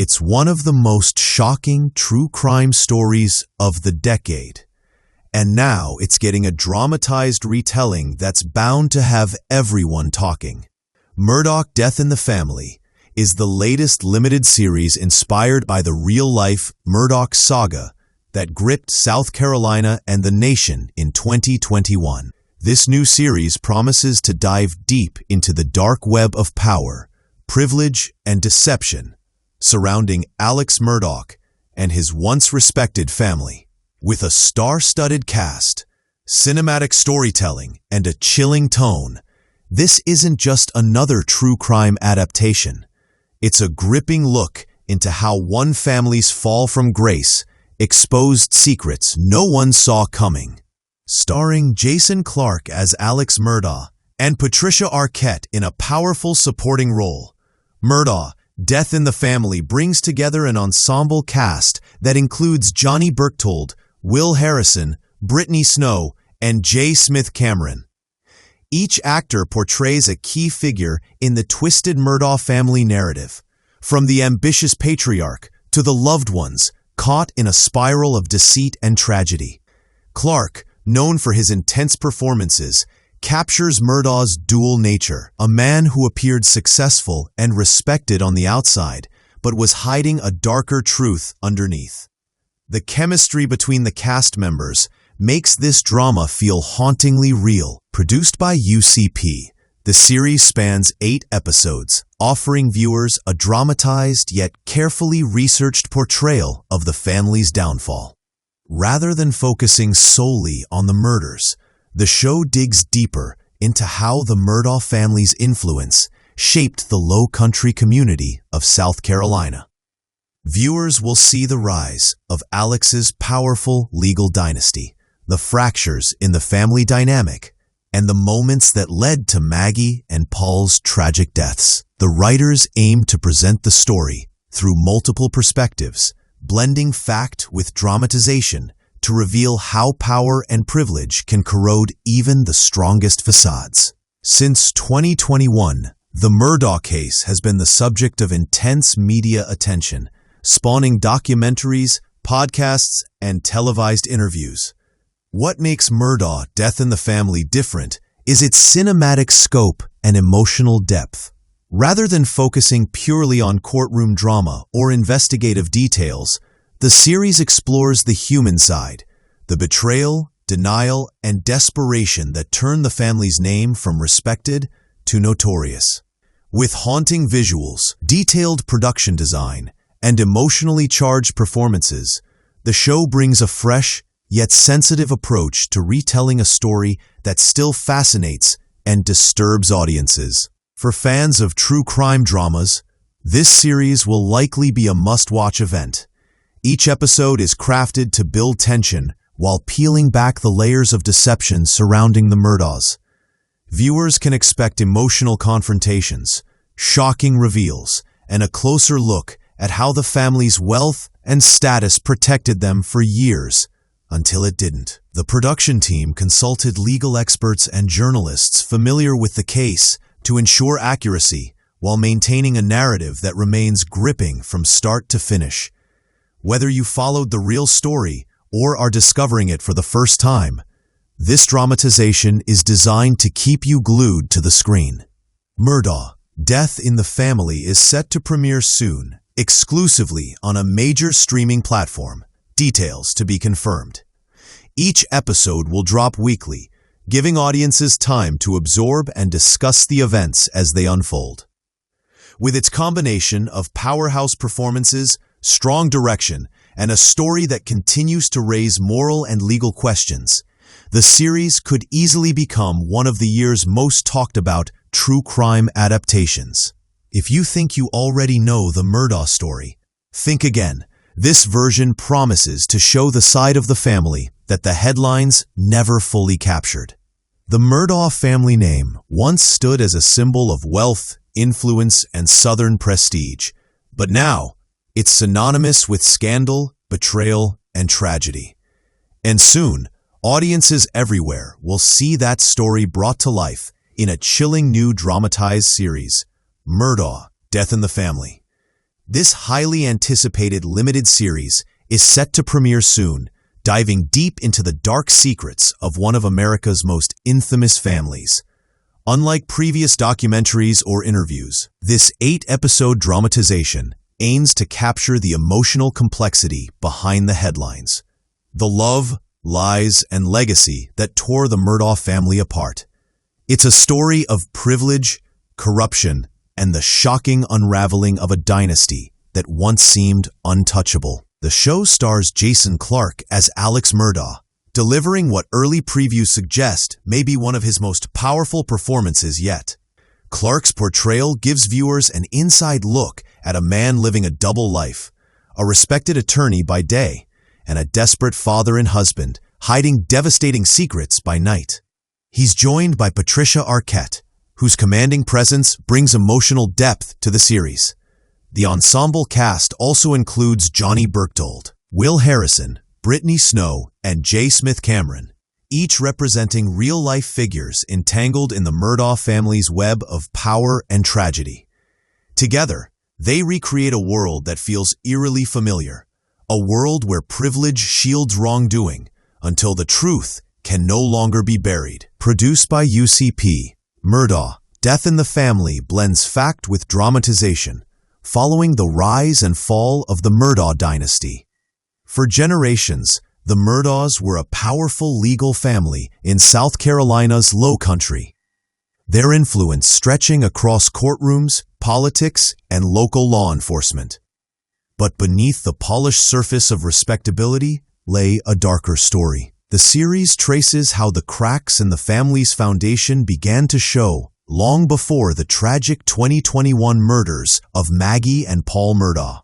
It's one of the most shocking true crime stories of the decade. And now it's getting a dramatized retelling that's bound to have everyone talking. Murdaugh: Death in the Family is the latest limited series inspired by the real-life Murdaugh saga that gripped South Carolina and the nation in 2021. This new series promises to dive deep into the dark web of power, privilege, and deception surrounding Alex Murdaugh and his once-respected family. With a star-studded cast, cinematic storytelling, and a chilling tone, this isn't just another true crime adaptation. It's a gripping look into how one family's fall from grace exposed secrets no one saw coming. Starring Jason Clarke as Alex Murdaugh and Patricia Arquette in a powerful supporting role, Murdaugh: Death in the Family brings together an ensemble cast that includes Johnny Berchtold, Will Harrison, Brittany Snow, and J. Smith Cameron. Each actor portrays a key figure in the twisted Murdaugh family narrative, from the ambitious patriarch to the loved ones caught in a spiral of deceit and tragedy. Clarke, known for his intense performances, captures Murdaugh's dual nature, a man who appeared successful and respected on the outside, but was hiding a darker truth underneath. The chemistry between the cast members makes this drama feel hauntingly real. Produced by UCP, the series spans 8 episodes, offering viewers a dramatized yet carefully researched portrayal of the family's downfall. Rather than focusing solely on the murders, the show digs deeper into how the Murdaugh family's influence shaped the low-country community of South Carolina. Viewers will see the rise of Alex's powerful legal dynasty, the fractures in the family dynamic, and the moments that led to Maggie and Paul's tragic deaths. The writers aim to present the story through multiple perspectives, blending fact with dramatization to reveal how power and privilege can corrode even the strongest facades. Since 2021, the Murdaugh case has been the subject of intense media attention, spawning documentaries, podcasts, and televised interviews. What makes Murdaugh: Death in the Family different is its cinematic scope and emotional depth. Rather than focusing purely on courtroom drama or investigative details, the series explores the human side, the betrayal, denial, and desperation that turn the family's name from respected to notorious. With haunting visuals, detailed production design, and emotionally charged performances, the show brings a fresh, yet sensitive approach to retelling a story that still fascinates and disturbs audiences. For fans of true crime dramas, this series will likely be a must-watch event. Each episode is crafted to build tension while peeling back the layers of deception surrounding the Murdaughs. Viewers can expect emotional confrontations, shocking reveals, and a closer look at how the family's wealth and status protected them for years, until it didn't. The production team consulted legal experts and journalists familiar with the case to ensure accuracy while maintaining a narrative that remains gripping from start to finish. Whether you followed the real story or are discovering it for the first time, this dramatization is designed to keep you glued to the screen. Murdaugh: Death in the Family is set to premiere soon, exclusively on a major streaming platform. Details to be confirmed. Each episode will drop weekly, giving audiences time to absorb and discuss the events as they unfold. With its combination of powerhouse performances, strong direction, and a story that continues to raise moral and legal questions, the series could easily become one of the year's most talked about true crime adaptations. If you think you already know the Murdaugh story, think again. This version promises to show the side of the family that the headlines never fully captured. The Murdaugh family name once stood as a symbol of wealth, influence, and Southern prestige, but now it's synonymous with scandal, betrayal, and tragedy. And soon, audiences everywhere will see that story brought to life in a chilling new dramatized series, Murdaugh: Death in the Family. This highly anticipated limited series is set to premiere soon, diving deep into the dark secrets of one of America's most infamous families. Unlike previous documentaries or interviews, this 8-episode dramatization aims to capture the emotional complexity behind the headlines. The love, lies, and legacy that tore the Murdaugh family apart. It's a story of privilege, corruption, and the shocking unraveling of a dynasty that once seemed untouchable. The show stars Jason Clarke as Alex Murdaugh, delivering what early previews suggest may be one of his most powerful performances yet. Clarke's portrayal gives viewers an inside look at a man living a double life, a respected attorney by day, and a desperate father and husband hiding devastating secrets by night. He's joined by Patricia Arquette, whose commanding presence brings emotional depth to the series. The ensemble cast also includes Johnny Berchtold, Will Harrison, Brittany Snow, and J. Smith Cameron, each representing real-life figures entangled in the Murdaugh family's web of power and tragedy. Together, they recreate a world that feels eerily familiar, a world where privilege shields wrongdoing until the truth can no longer be buried. Produced by UCP, Murdaugh, Death in the Family blends fact with dramatization, following the rise and fall of the Murdaugh dynasty. For generations, the Murdaughs were a powerful legal family in South Carolina's Low Country, their influence stretching across courtrooms, politics, and local law enforcement. But beneath the polished surface of respectability lay a darker story. The series traces how the cracks in the family's foundation began to show long before the tragic 2021 murders of Maggie and Paul Murdaugh.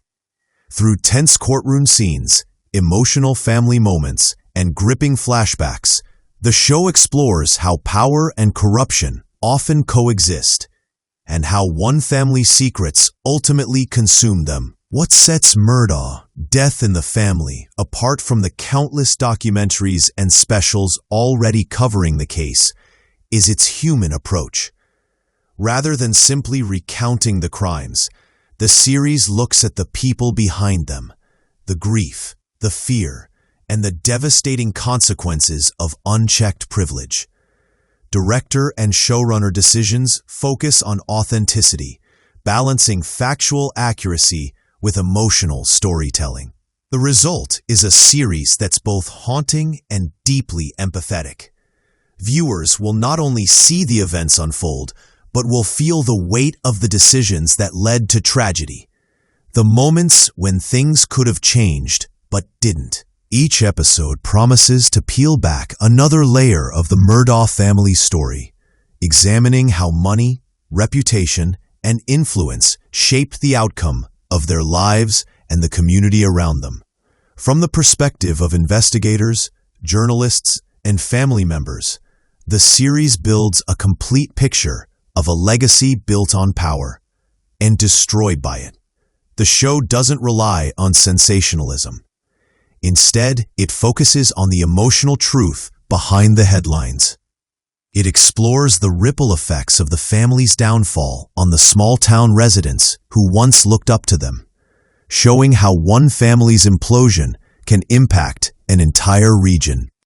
Through tense courtroom scenes, emotional family moments, and gripping flashbacks, the show explores how power and corruption often coexist, and how one family's secrets ultimately consume them. What sets Murdaugh, Death in the Family, apart from the countless documentaries and specials already covering the case is its human approach. Rather than simply recounting the crimes, the series looks at the people behind them, the grief, the fear, and the devastating consequences of unchecked privilege. Director and showrunner decisions focus on authenticity, balancing factual accuracy with emotional storytelling. The result is a series that's both haunting and deeply empathetic. Viewers will not only see the events unfold, but will feel the weight of the decisions that led to tragedy. The moments when things could have changed, but didn't. Each episode promises to peel back another layer of the Murdaugh family story, examining how money, reputation, and influence shaped the outcome of their lives and the community around them. From the perspective of investigators, journalists, and family members, the series builds a complete picture of a legacy built on power and destroyed by it. The show doesn't rely on sensationalism. Instead, it focuses on the emotional truth behind the headlines. It explores the ripple effects of the family's downfall on the small-town residents who once looked up to them, showing how one family's implosion can impact an entire region.